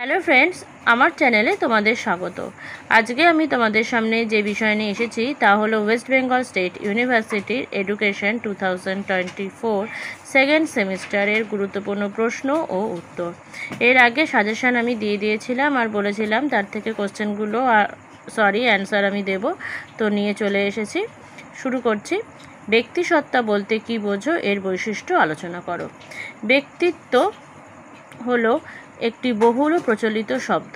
Hello friends, আমার চ্যানেলে তোমাদের স্বাগত। আজকে আমি তোমাদের সামনে যে বিষয় নিয়ে এসেছি তা হলো ওয়েস্ট বেঙ্গল স্টেট ইউনিভার্সিটির এডুকেশন 2024 সেকেন্ড সেমিস্টারের গুরুত্বপূর্ণ প্রশ্ন ও উত্তর। এর আগে সাজেশান আমি দিয়ে দিয়েছিলাম আর বলেছিলাম তার থেকে কোশ্চেনগুলো অ্যান্সার আমি দেব, তো নিয়ে চলে এসেছি। শুরু করছি। ব্যক্তিসত্তা বলতে কী বোঝো, এর বৈশিষ্ট্য আলোচনা করো। ব্যক্তিত্ব হলো একটি বহুল প্রচলিত শব্দ।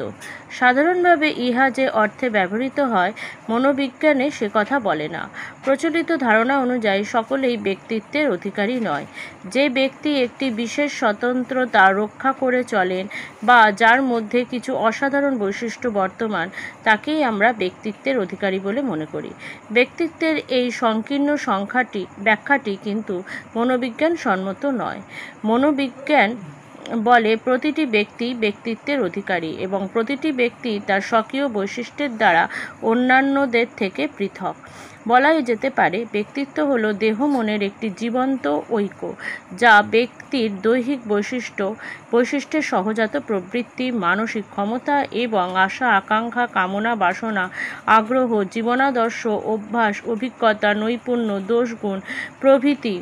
সাধারণভাবে ইহা যে অর্থে ব্যবহৃত হয়, মনোবিজ্ঞানে সে কথা বলে না। প্রচলিত ধারণা অনুযায়ী সকলেই ব্যক্তিত্বের অধিকারী নয়। যে ব্যক্তি একটি বিশেষ স্বতন্ত্রতা রক্ষা করে চলেন বা যার মধ্যে কিছু অসাধারণ বৈশিষ্ট্য বর্তমান, তাকেই আমরা ব্যক্তিত্বের অধিকারী বলে মনে করি। ব্যক্তিত্বের এই সংকীর্ণ ব্যাখ্যাটি কিন্তু মনোবিজ্ঞান সম্মত নয়। মনোবিজ্ঞান বলে প্রতিটি ব্যক্তি ব্যক্তিত্বের অধিকারী এবং প্রতিটি ব্যক্তি তার স্বকীয় বৈশিষ্ট্যের দ্বারা অন্যান্যদের থেকে পৃথক। বলাই যেতে পারে ব্যক্তিত্ব হলো দেহ মনের একটি জীবন্ত ঐক্য, যা ব্যক্তির দৈহিক বৈশিষ্ট্যের সহজাত প্রবৃত্তি, মানসিক ক্ষমতা এবং আশা আকাঙ্ক্ষা, কামনা বাসনা, আগ্রহ, জীবনাদর্শ, অভ্যাস, অভিজ্ঞতা, নৈপুণ্য, দোষগুণ প্রভৃতি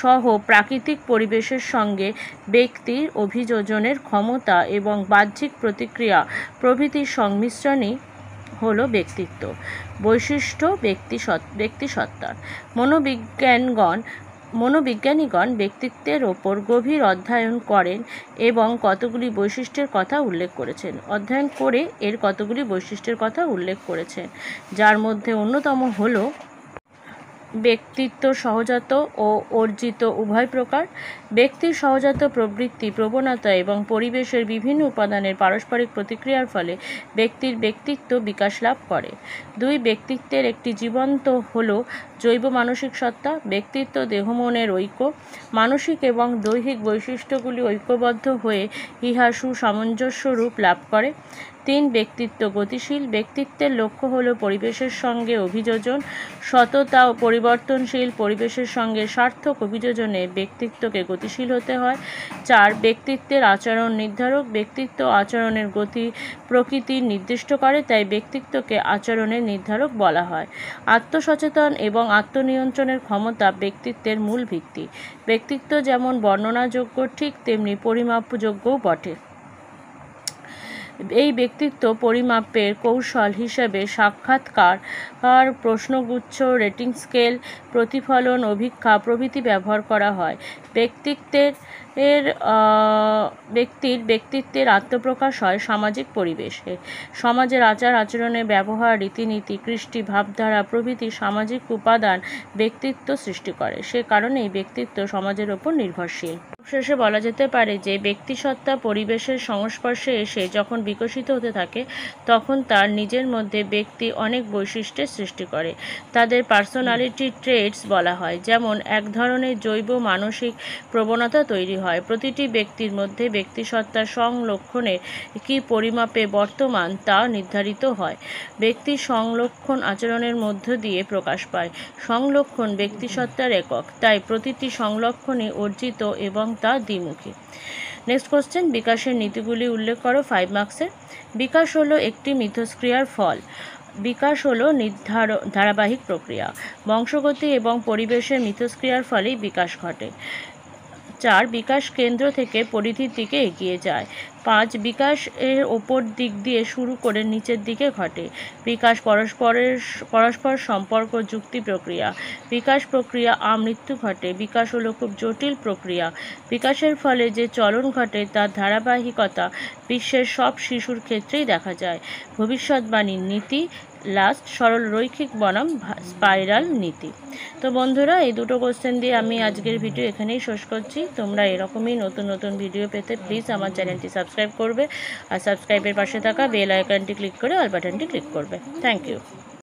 সহ প্রাকৃতিক পরিবেশের সঙ্গে ব্যক্তির অভিযোজনের ক্ষমতা এবং বাহ্যিক প্রতিক্রিয়া প্রভৃতির সংমিশ্রণই হলো ব্যক্তিত্ব। বৈশিষ্ট্য ব্যক্তিসত্তার। মনোবিজ্ঞানীগণ ব্যক্তিত্বের ওপর গভীর অধ্যয়ন করেন এবং কতগুলি বৈশিষ্ট্যের কথা উল্লেখ করেছেন, যার মধ্যে অন্যতম হলো ব্যক্তিত্ব সহজাত ও অর্জিত উভয় প্রকার। ব্যক্তির সহজাত প্রবৃত্তি, প্রবণতা এবং পরিবেশের বিভিন্ন উপাদানের পারস্পরিক প্রতিক্রিয়ার ফলে ব্যক্তির ব্যক্তিত্ব বিকাশ লাভ করে। দুই ব্যক্তিত্বের একটি জীবন্ত হলো জৈব মানসিক সত্তা। ব্যক্তিত্ব দেহমনের ঐক্য। মানসিক এবং দৈহিক বৈশিষ্ট্যগুলি ঐক্যবদ্ধ হয়ে ইহা সুসামঞ্জস্য রূপ লাভ করে। তিন ব্যক্তিত্ব গতিশীল। ব্যক্তিত্বের লক্ষ্য হল পরিবেশের সঙ্গে অভিযোজন। সততা ও পরিবর্তনশীল পরিবেশের সঙ্গে সার্থক অভিযোজনে ব্যক্তিত্বকে গতিশীল হতে হয়। চার ব্যক্তিত্বের আচরণ নির্ধারক। ব্যক্তিত্ব আচরণের প্রকৃতি নির্দিষ্ট করে, তাই ব্যক্তিত্বকে আচরণের নির্ধারক বলা হয়। আত্মসচেতন এবং আত্মনিয়ন্ত্রণের ক্ষমতা ব্যক্তিত্বের মূল ভিত্তি। ব্যক্তিত্ব যেমন বর্ণনাযোগ্য, ঠিক তেমনি পরিমাপযোগ্যও বটে। এই ব্যক্তিত্ব পরিমাপের কৌশল হিসেবে সাক্ষাৎকার, প্রশ্নগুচ্ছ, রেটিং স্কেল, প্রতিফলন, অভিক্ষা প্রভৃতি ব্যবহার করা হয়। ব্যক্তিত্বের আত্মপ্রকাশ হয় সামাজিক পরিবেশে। সমাজের আচার আচরণে ব্যবহার, রীতিনীতি, কৃষ্টি, ভাবধারা প্রভৃতি সামাজিক উপাদান ব্যক্তিত্ব সৃষ্টি করে। সে কারণেই ব্যক্তিত্ব সমাজের ওপর নির্ভরশীল। শেষে বলা যেতে পারে যে ব্যক্তিসত্তা পরিবেশের সংস্পর্শে এসে যখন বিকশিত হতে থাকে, তখন তার নিজের মধ্যে ব্যক্তি অনেক বৈশিষ্ট্যের সৃষ্টি করে। তাদের পার্সোনালিটি ট্রেটস বলা হয়। যেমন এক ধরনের জৈব মানসিক প্রবণতা তৈরি হয়। প্রতিটি ব্যক্তির মধ্যে ব্যক্তিসত্তার সংলক্ষণের কি পরিমাপে বর্তমান তা নির্ধারিত হয়। ব্যক্তির সংলক্ষণ আচরণের মধ্য দিয়ে প্রকাশ পায়। সংলক্ষণ ব্যক্তিসত্তার একক, তাই প্রতিটি সংলক্ষণই অর্জিত এবং তা দ্বিমুখী। নেক্সট কোশ্চেন, বিকাশের নীতিগুলি উল্লেখ করো। 5 মার্কসের। বিকাশ হলো একটি মিথস্ক্রিয়ার ফল। বিকাশ হলো ধারাবাহিক প্রক্রিয়া। বংশগতি এবং পরিবেশের মিথস্ক্রিয়ার ফলেই বিকাশ ঘটে। 4 বিকাশ কেন্দ্র থেকে পরিধির দিকে এগিয়ে যায়। 5 বিকাশ এর ওপর দিক দিয়ে শুরু করে নিচের দিকে ঘটে। বিকাশ পরস্পর সম্পর্ক যুক্তি প্রক্রিয়া। বিকাশ প্রক্রিয়া আমৃত্যু ঘটে। বিকাশ হলো খুব জটিল প্রক্রিয়া। বিকাশের ফলে যে চলন ঘটে তার ধারাবাহিকতা বিশ্বের সব শিশুর ক্ষেত্রেই দেখা যায়। ভবিষ্যৎবাণীর নীতি, সরল রৈখিক বনাম স্পাইরাল নীতি। তো বন্ধুরা, এই দুটো কোশ্চেন দিয়ে আমি আজকের ভিডিও এখানেই শেষ করছি। তোমরা এরকমই নতুন নতুন ভিডিও পেতে প্লিজ আমার চ্যানেলটি সাবস্ক্রাইব করবে আর সাবস্ক্রাইবের পাশে থাকা বেল আইকনটি ক্লিক করে অল বাটনটি ক্লিক করবে। Thank you.